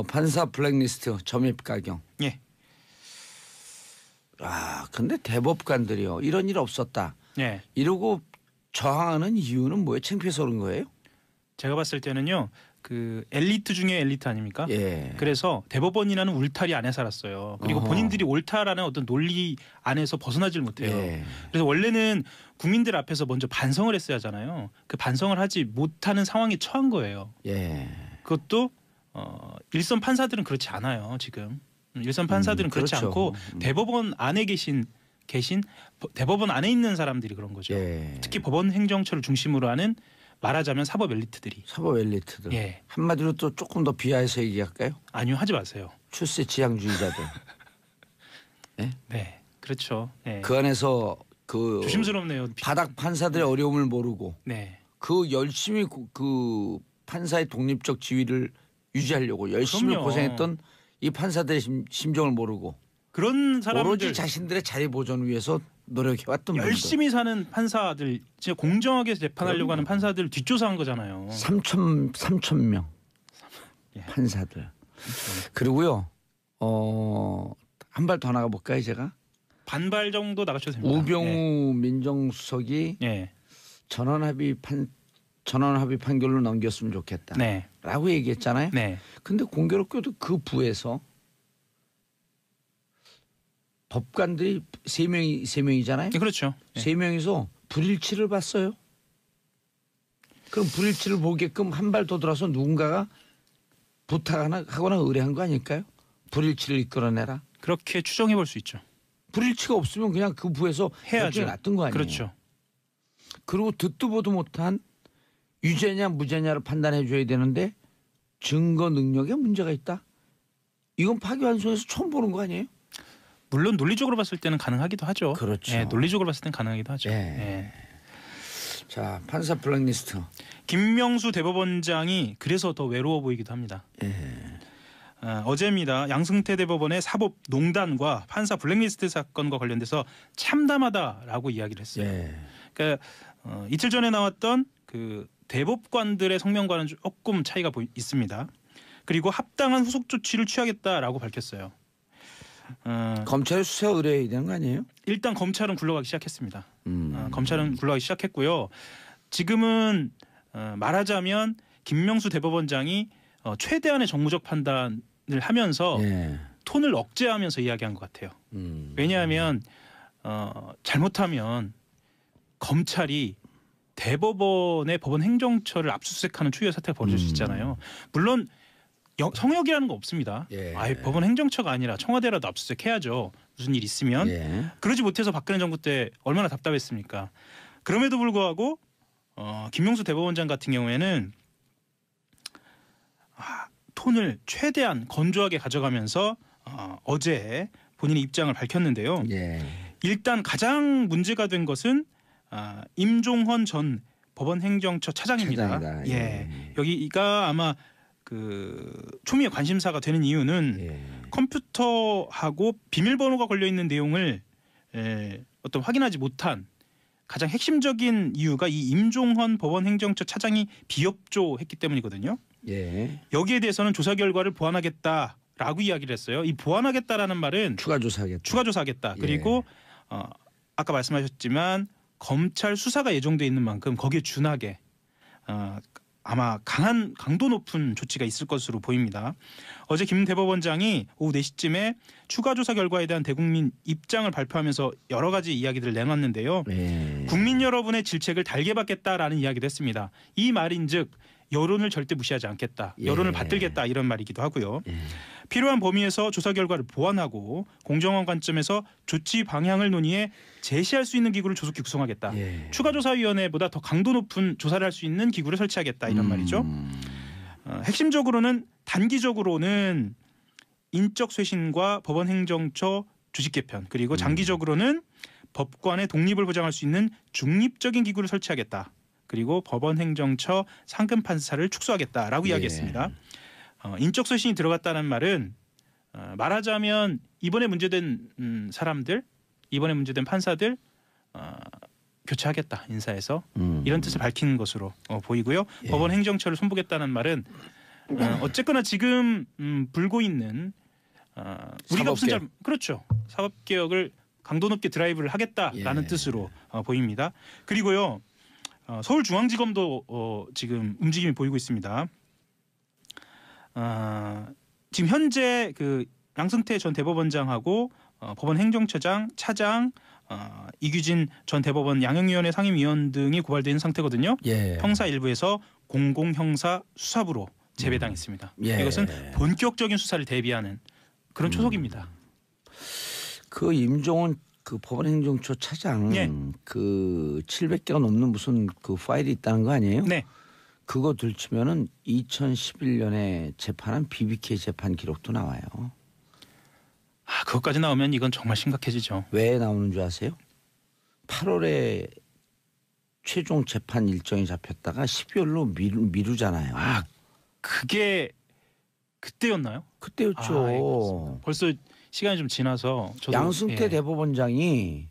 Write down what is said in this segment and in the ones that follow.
판사 블랙리스트 점입 가경. 예. 근데 대법관들이요. 이런 일 없었다. 예. 이러고 저항하는 이유는 뭐예요? 창피해서 그런 거예요? 제가 봤을 때는요. 그 엘리트 중에 엘리트 아닙니까? 예. 그래서 대법원이라는 울타리 안에 살았어요. 그리고 본인들이 옳다라는 어떤 논리 안에서 벗어나질 못해요. 예. 그래서 원래는 국민들 앞에서 먼저 반성을 했어야 하잖아요. 그 반성을 하지 못하는 상황에 처한 거예요. 예. 그것도 일선 판사들은 그렇지 않아요. 지금 일선 판사들은 그렇지 그렇죠. 않고 대법원 안에 계신 대법원 안에 있는 사람들이 그런 거죠. 예. 특히 법원 행정처를 중심으로 하는 말하자면 사법 엘리트들이. 사법 엘리트들. 예. 한마디로 또 조금 더 비하해서 얘기할까요? 아니요, 하지 마세요. 출세 지향주의자들. 예? 네, 그렇죠. 네. 그 안에서 그 조심스럽네요. 바닥 판사들의 어려움을 모르고 네. 그 열심히 그 판사의 독립적 지위를 유지하려고 열심히 그럼요. 고생했던 이 판사들의 심정을 모르고 그런 사람들 오로지 자신들의 자리 보존 위해서 노력해왔던 분들. 열심히 사는 판사들, 진짜 공정하게 재판하려고 하는 판사들 뒷조사한 거잖아요. 3천 명 예. 판사들. 그리고요. 한 발 더 나가 볼까요, 제가? 반발 정도 나가셔도 됩니다. 우병우 민정수석이 예. 전원 합의 판결로 넘겼으면 좋겠다. 네. 라고 얘기했잖아요. 네. 근데 공교롭게도 그 부에서 법관들이 세 명이잖아요. 네, 그렇죠. 예. 세 명이서 불일치를 봤어요. 그럼 불일치를 보게끔 한 발 더 들어서 누군가가 부탁하거나 의뢰한 거 아닐까요? 불일치를 이끌어내라. 그렇게 추정해 볼 수 있죠. 불일치가 없으면 그냥 그 부에서 해야죠. 놨던 거 아니에요. 그렇죠. 그리고 듣도 보도 못한 유죄냐 무죄냐를 판단해 줘야 되는데 증거 능력에 문제가 있다. 이건 파기환송에서 처음 보는 거 아니에요? 물론 논리적으로 봤을 때는 가능하기도 하죠. 그렇죠. 예, 논리적으로 봤을 때는 가능하기도 하죠. 예. 예. 자, 판사 블랙리스트. 김명수 대법원장이 그래서 더 외로워 보이기도 합니다. 어제입니다. 양승태 대법원의 사법 농단과 판사 블랙리스트 사건과 관련돼서 참담하다라고 이야기를 했어요. 예. 그러니까 이틀 전에 나왔던 그 대법관들의 성명과는 조금 차이가 있습니다. 그리고 합당한 후속 조치를 취하겠다라고 밝혔어요. 검찰에 수사 의뢰해야 되는 거 아니에요? 일단 검찰은 굴러가기 시작했습니다. 검찰은 굴러가기 시작했고요. 지금은 말하자면 김명수 대법원장이 최대한의 정무적 판단을 하면서 예. 톤을 억제하면서 이야기한 것 같아요. 왜냐하면 잘못하면 검찰이 대법원의 법원 행정처를 압수수색하는 초유의 사태가 벌어질 수 있잖아요. 물론 성역이라는 거 없습니다. 예. 법원 행정처가 아니라 청와대라도 압수수색해야죠. 무슨 일 있으면. 예. 그러지 못해서 박근혜 정부 때 얼마나 답답했습니까. 그럼에도 불구하고 김명수 대법원장 같은 경우에는 톤을 최대한 건조하게 가져가면서 어제 본인의 입장을 밝혔는데요. 예. 일단 가장 문제가 된 것은 임종헌 전 법원 행정처 차장입니다. 차장이다. 예. 예. 여기가 아마 그 초미의 관심사가 되는 이유는 예. 컴퓨터하고 비밀번호가 걸려 있는 내용을 어떤 확인하지 못한 가장 핵심적인 이유가 이 임종헌 법원 행정처 차장이 비협조했기 때문이거든요. 예. 여기에 대해서는 조사 결과를 보완하겠다라고 이야기를 했어요. 이 보완하겠다라는 말은 추가 조사하겠다. 추가 조사하겠다. 예. 그리고 아까 말씀하셨지만 검찰 수사가 예정돼 있는 만큼 거기에 준하게 아마 강도 높은 조치가 있을 것으로 보입니다. 어제 김 대법원장이 오후 4시쯤에 추가 조사 결과에 대한 대국민 입장을 발표하면서 여러 가지 이야기들을 내놨는데요. 예. 국민 여러분의 질책을 달게 받겠다라는 이야기도 했습니다. 이 말인즉 여론을 절대 무시하지 않겠다. 여론을 예. 받들겠다 이런 말이기도 하고요. 예. 필요한 범위에서 조사 결과를 보완하고 공정한 관점에서 조치 방향을 논의해 제시할 수 있는 기구를 조속히 구성하겠다. 예. 추가조사위원회보다 더 강도 높은 조사를 할 수 있는 기구를 설치하겠다 이런 말이죠. 핵심적으로는 단기적으로는 인적 쇄신과 법원 행정처 주식 개편 그리고 장기적으로는 법관의 독립을 보장할 수 있는 중립적인 기구를 설치하겠다. 그리고 법원 행정처 상급 판사를 축소하겠다라고 예. 이야기했습니다. 인적 쇄신이 들어갔다는 말은 말하자면 이번에 문제된 사람들, 이번에 문제된 판사들 교체하겠다 인사해서 이런 뜻을 밝히는 것으로 보이고요. 예. 법원 행정처를 손보겠다는 말은 어쨌거나 지금 불고 있는 우리가 무슨 사법개혁. 그렇죠. 사법개혁을 강도 높게 드라이브를 하겠다라는 예. 뜻으로 보입니다. 그리고요. 서울중앙지검도 지금 움직임이 보이고 있습니다. 지금 현재 그 양승태 전 대법원장하고 법원 행정처장, 차장, 이규진 전 대법원 양형위원회 상임위원 등이 고발되어 있는 상태거든요. 예. 형사 일부에서 공공형사 수사부로 재배당했습니다. 예. 이것은 본격적인 수사를 대비하는 그런 초석입니다. 그 임종원 그 법원행정처 차장 예. 그 700개가 넘는 무슨 그 파일이 있다는 거 아니에요? 네, 그거 들추면은 2011년에 재판한 BBK 재판 기록도 나와요. 그것까지 나오면 이건 정말 심각해지죠. 왜 나오는 줄 아세요? 8월에 최종 재판 일정이 잡혔다가 12월로 미루잖아요. 그게 그때였나요? 그때였죠. 알겠습니다. 벌써 시간이 좀 지나서 저도 양승태 예. 대법원장이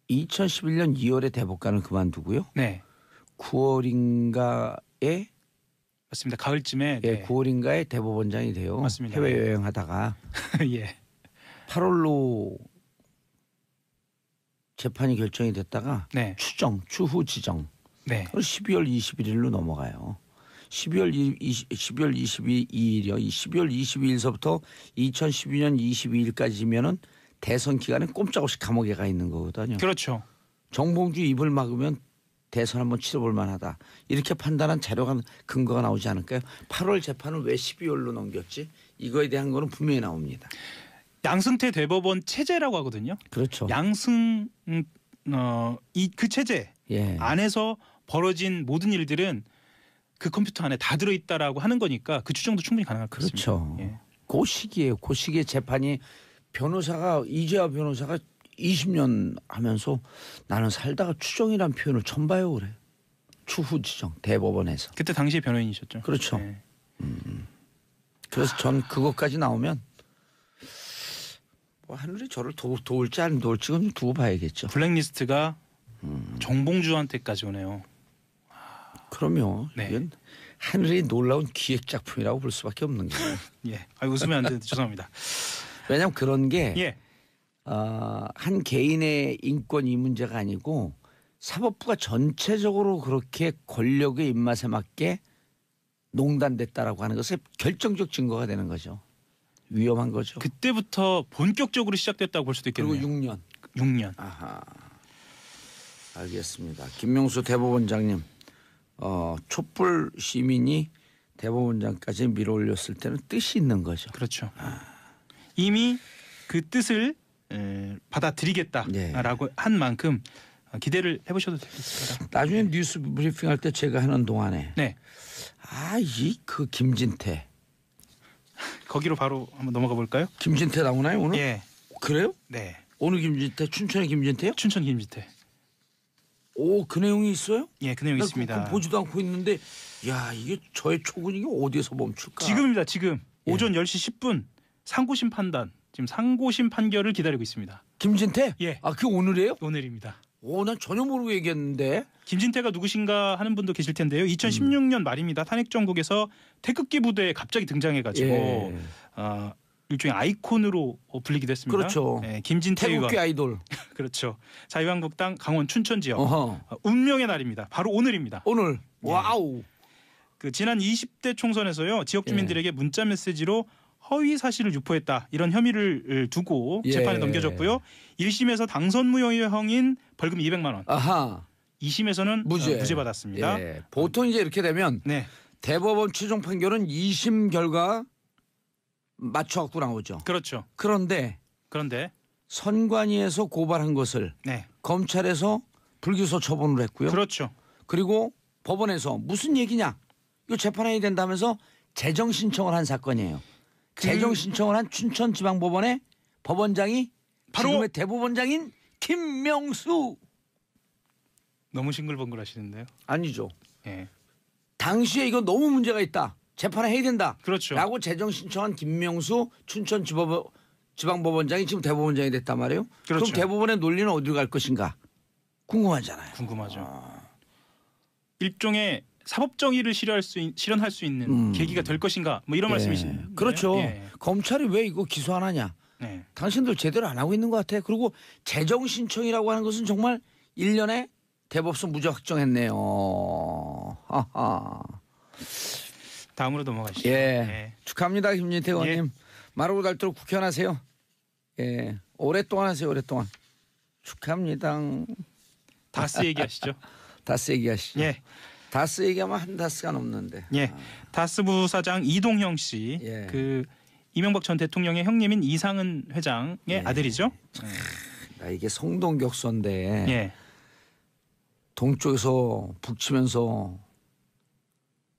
2011년 2월에 대법관을 그만두고요. 네, 9월인가에 맞습니다. 가을쯤에 예, 네. 9월인가에 대법원장이 돼요. 맞습니다. 해외 여행하다가 예. 8월로 재판이 결정이 됐다가 네, 추후 지정. 네, 12월 21일로 넘어가요. 12월 22일이요. 이 12월 22일서부터 2012년 22일까지면은 대선 기간에 꼼짝없이 감옥에 가 있는 거거든요. 그렇죠. 정봉주 입을 막으면 대선 한번 치러볼 만하다. 이렇게 판단한 자료가 근거가 나오지 않을까요? 8월 재판을 왜 12월로 넘겼지? 이거에 대한 거는 분명히 나옵니다. 양승태 대법원 체제라고 하거든요. 그렇죠. 양승 그 체제 예. 안에서 벌어진 모든 일들은 그 컴퓨터 안에 다 들어있다라고 하는 거니까 그 추정도 충분히 가능할 것 같습니다. 그렇죠. 예. 그 시기에 그 시기에 재판이 이재화 변호사가 20년 하면서 나는 살다가 추정이란 표현을 처음 봐요 그래. 추후 지정 대법원에서. 그때 당시에 변호인이셨죠. 그렇죠. 예. 그래서 전 그것까지 나오면 뭐 하늘이 저를 도울지 안 도울지 좀 두고 봐야겠죠. 블랙리스트가 정봉주한테까지 오네요. 그럼요. 네. 이건 하늘이 놀라운 기획 작품이라고 볼 수밖에 없는 거예요. 예. 웃으면 안 되는데 죄송합니다. 왜냐하면 그런 게 예. 한 개인의 인권 이 문제가 아니고 사법부가 전체적으로 그렇게 권력의 입맛에 맞게 농단됐다라고 하는 것은 결정적 증거가 되는 거죠. 위험한 거죠. 그때부터 본격적으로 시작됐다고 볼 수도 그리고 있겠네요. 6년. 6년. 아하. 알겠습니다. 김명수 대법원장님, 촛불 시민이 대법원장까지 밀어올렸을 때는 뜻이 있는 거죠. 그렇죠. 이미 그 뜻을 받아들이겠다라고 한 만큼 기대를 해보셔도 되겠습니다. 나중에 뉴스 브리핑할 때 제가 하는 동안에 네, 이 그 김진태 거기로 바로 한번 넘어가 볼까요? 김진태 나오나요 오늘? 예, 그래요? 네. 오늘 김진태 춘천의 김진태요? 춘천 김진태. 오, 그 내용이 있어요? 예, 그 내용 나 있습니다. 그거 보지도 않고 있는데 야 이게 저의 촉은 이게 어디에서 멈출까? 지금입니다. 지금 예. 오전 10시 10분 상고심 판단. 지금 상고심 판결을 기다리고 있습니다. 김진태? 예. 그게 오늘이에요? 오늘입니다. 오, 난 전혀 모르고 얘기했는데. 김진태가 누구신가 하는 분도 계실 텐데요. 2016년 말입니다. 탄핵 정국에서 태극기 부대에 갑자기 등장해가지고 일종의 아이콘으로 불리기도 했습니다. 그렇죠. 네, 김진태 태국계 의원. 아이돌. 그렇죠. 자유한국당 강원 춘천 지역. 어허. 운명의 날입니다. 바로 오늘입니다. 오늘. 예. 와우. 그 지난 20대 총선에서요. 지역 주민들에게 문자 메시지로 허위 사실을 유포했다. 이런 혐의를 두고 재판에 넘겨졌고요. 1심에서 당선 무효형인 벌금 200만 원. 아하. 2심에서는 무죄 받았습니다. 예. 보통 이제 이렇게 되면 네. 대법원 최종 판결은 2심 결과 맞춰갖고 나오죠. 그렇죠. 그런데 선관위에서 고발한 것을 네. 검찰에서 불기소 처분을 했고요. 그렇죠. 그리고 법원에서 무슨 얘기냐? 이거 재판해야 된다면서 재정 신청을 한 사건이에요. 재정 신청을 한 춘천지방법원의 법원장이 바로 지금의 대법원장인 김명수. 너무 싱글벙글하시는데요. 아니죠. 예. 당시에 이거 너무 문제가 있다. 재판을 해야 된다. 그렇죠. 라고 재정 신청한 김명수 춘천지방법원장이 지금 대법원장이 됐단 말이에요. 그렇죠. 그럼 대법원의 논리는 어디로 갈 것인가? 궁금하잖아요. 궁금하죠. 일종의 사법 정의를 실현할 수 있는 계기가 될 것인가? 뭐 이런 말씀이신가요? 그렇죠. 예. 검찰이 왜 이거 기소 안 하냐? 네. 당신들 제대로 안 하고 있는 것 같아. 그리고 재정 신청이라고 하는 것은 정말 1년에 대법원 무죄 확정했네요. 하하. 다음으로 넘어가시죠. 예. 예. 축하합니다, 김진태 의원님. 예. 마르고 닳도록 국회의원 하세요. 예. 오랫동안 하세요, 오랫동안. 축하합니다. 다스 얘기하시죠. 다스 얘기하시죠. 예. 다스 얘기하면 한 다스가 넘는데. 예. 다스 부사장 이동형 씨, 예. 그 이명박 전 대통령의 형님인 이상은 회장의 예. 아들이죠. 나 이게 성동격서인데 예. 동쪽에서 북치면서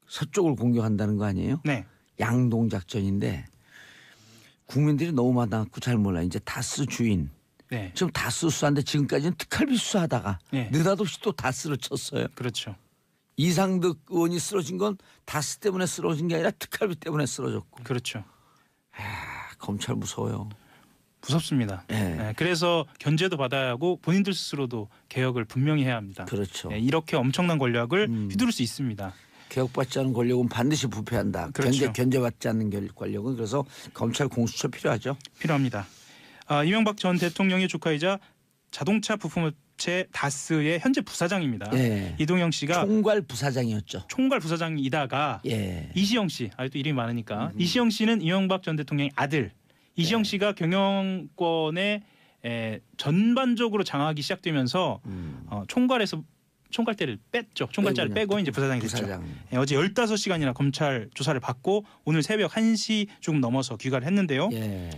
서쪽을 공격한다는 거 아니에요? 네. 양동 작전인데 국민들이 너무 많아갖고 잘 몰라. 이제 다스 주인. 네. 지금 다스 수사인데 지금까지는 특활비 수사하다가 네. 느닷없이 또 다스를 쳤어요. 그렇죠. 이상득 의원이 쓰러진 건 다스 때문에 쓰러진 게 아니라 특활비 때문에 쓰러졌고. 그렇죠. 검찰 무서워요. 무섭습니다. 예. 예, 그래서 견제도 받아야 하고 본인들 스스로도 개혁을 분명히 해야 합니다. 그렇죠. 예, 이렇게 엄청난 권력을 휘두를 수 있습니다. 개혁받지 않은 권력은 반드시 부패한다. 그렇죠. 견제받지 않는 권력은 그래서 검찰 공수처 필요하죠. 필요합니다. 이명박 전 대통령의 조카이자 자동차 부품업체 다스의 현재 부사장입니다. 예. 이동영 씨가 총괄 부사장이었죠. 총괄 부사장이다가 예. 이시영 씨, 또 이름이 많으니까 이시영 씨는 이명박 전 대통령의 아들. 이시영 씨가 경영권에 전반적으로 장악이 시작되면서 총괄에서 총괄대를 뺐죠. 총괄자를 빼고 이제 부사장이 됐죠. 부사장. 어제 15시간이나 검찰 조사를 받고 오늘 새벽 1시 조금 넘어서 귀가를 했는데요. 예.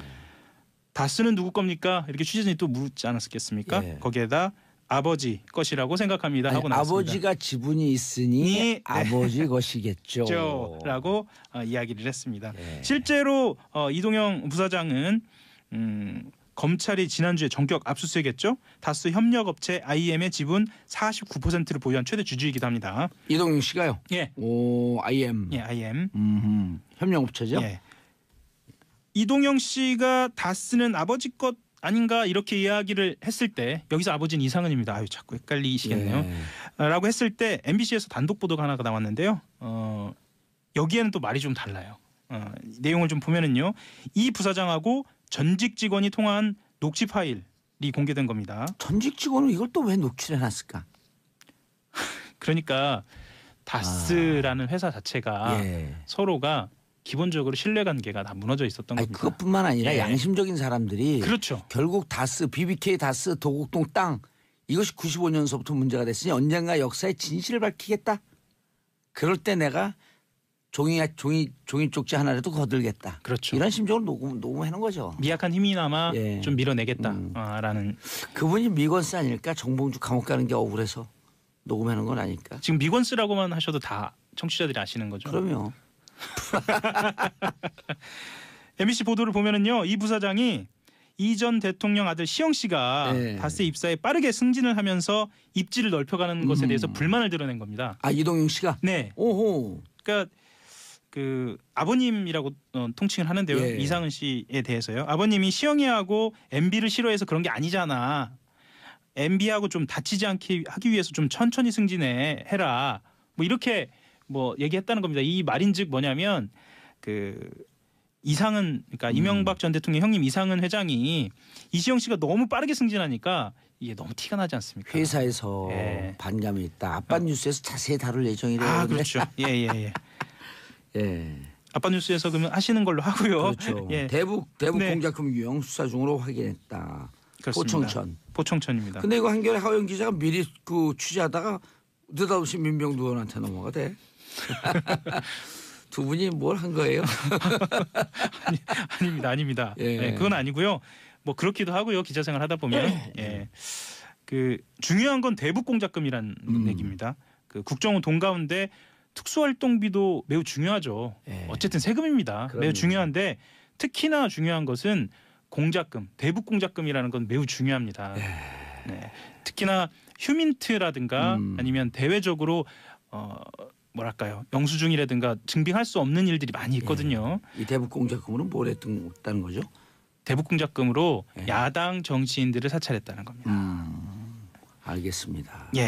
다스는 누구 겁니까? 이렇게 취재진이 또 묻지 않았겠습니까? 예. 거기에다 아버지 것이라고 생각합니다 하고 나왔습니다. 아버지가 지분이 있으니 네. 아버지 것이겠죠. 라고 이야기를 했습니다. 예. 실제로 이동영 부사장은 검찰이 지난주에 전격 압수수색했죠. 다스 협력업체 IM의 지분 49%를 보유한 최대 주주이기도 합니다. 이동영 씨가요. 예. 오, IM. 예, IM. 협력업체죠. 예. 이동영 씨가 다스는 아버지 것 아닌가 이렇게 이야기를 했을 때 여기서 아버지는 이상은입니다. 아유 자꾸 헷갈리시겠네요. 예. 라고 했을 때 MBC에서 단독 보도가 하나가 나왔는데요. 여기에는 또 말이 좀 달라요. 내용을 좀 보면은요. 이 부사장하고 전직 직원이 통화한 녹취 파일이 공개된 겁니다. 전직 직원은 이걸 또 왜 녹취를 해놨을까? 그러니까 다스라는 회사 자체가 예. 서로가 기본적으로 신뢰관계가 다 무너져 있었던 아니, 겁니다. 그것뿐만 아니라 예. 양심적인 사람들이 그렇죠. 결국 다스, BBK 다스, 도곡동 땅 이것이 95년서부터 문제가 됐으니 언젠가 역사의 진실을 밝히겠다. 그럴 때 내가 종이 쪽지 하나라도 거들겠다. 그렇죠. 이런 심정으로 녹음하는 거죠. 미약한 힘이나마 예. 좀 밀어내겠다라는. 그분이 미건스 아닐까? 정봉주 감옥 가는 게 억울해서 녹음하는 건 아닐까? 지금 미건스라고만 하셔도 다 청취자들이 아시는 거죠. 그럼요. MBC 보도를 보면은요, 이 부사장이 이 전 대통령 아들 시영 씨가 네. 다스 입사에 빠르게 승진을 하면서 입지를 넓혀가는 것에 대해서 불만을 드러낸 겁니다. 아, 이동영 씨가? 네, 오호. 그러니까 그 아버님이라고 통칭을 하는데요. 예. 이상은 씨에 대해서요. 아버님이 시영이하고 MB를 싫어해서 그런 게 아니잖아. MB하고 좀 다치지 않게 하기 위해서 좀 천천히 승진해라. 뭐 이렇게 뭐 얘기했다는 겁니다. 이 말인즉 뭐냐면 그 이상은 그러니까 이명박 전 대통령 형님 이상은 회장이 이시영 씨가 너무 빠르게 승진하니까 이게 너무 티가 나지 않습니까? 회사에서 예. 반감이 있다. 아빠 뉴스에서 자세히 다룰 예정이래요. 아 근데. 그렇죠. 예예예. 예. 아빠 뉴스에서 그러면 하시는 걸로 하고요. 그렇죠. 예. 대북 네. 공작금 유형 수사 중으로 확인했다. 그렇습니다. 포청천. 포청천입니다. 근데 이거 한겨레 하호영 기자가 미리 그 취재하다가 느닷없이 민병두 의원한테 넘어가 돼. 두 분이 뭘 한 거예요? 아닙니다. 예. 예, 그건 아니고요. 뭐 그렇기도 하고요. 기자 생활 하다 보면 예. 그 중요한 건 대북 공작금이라는 얘기입니다. 그 국정원 돈 가운데 특수활동비도 매우 중요하죠. 예. 어쨌든 세금입니다. 그럼요. 매우 중요한데 특히나 중요한 것은 공작금, 대북 공작금이라는 건 매우 중요합니다. 네. 특히나 휴민트라든가 아니면 대외적으로 뭐랄까요 영수증이라든가 증빙할 수 없는 일들이 많이 있거든요. 이 대북 공작금으로는 뭘 했다는 거죠? 대북 공작금으로 예. 야당 정치인들을 사찰했다는 겁니다. 알겠습니다. 예.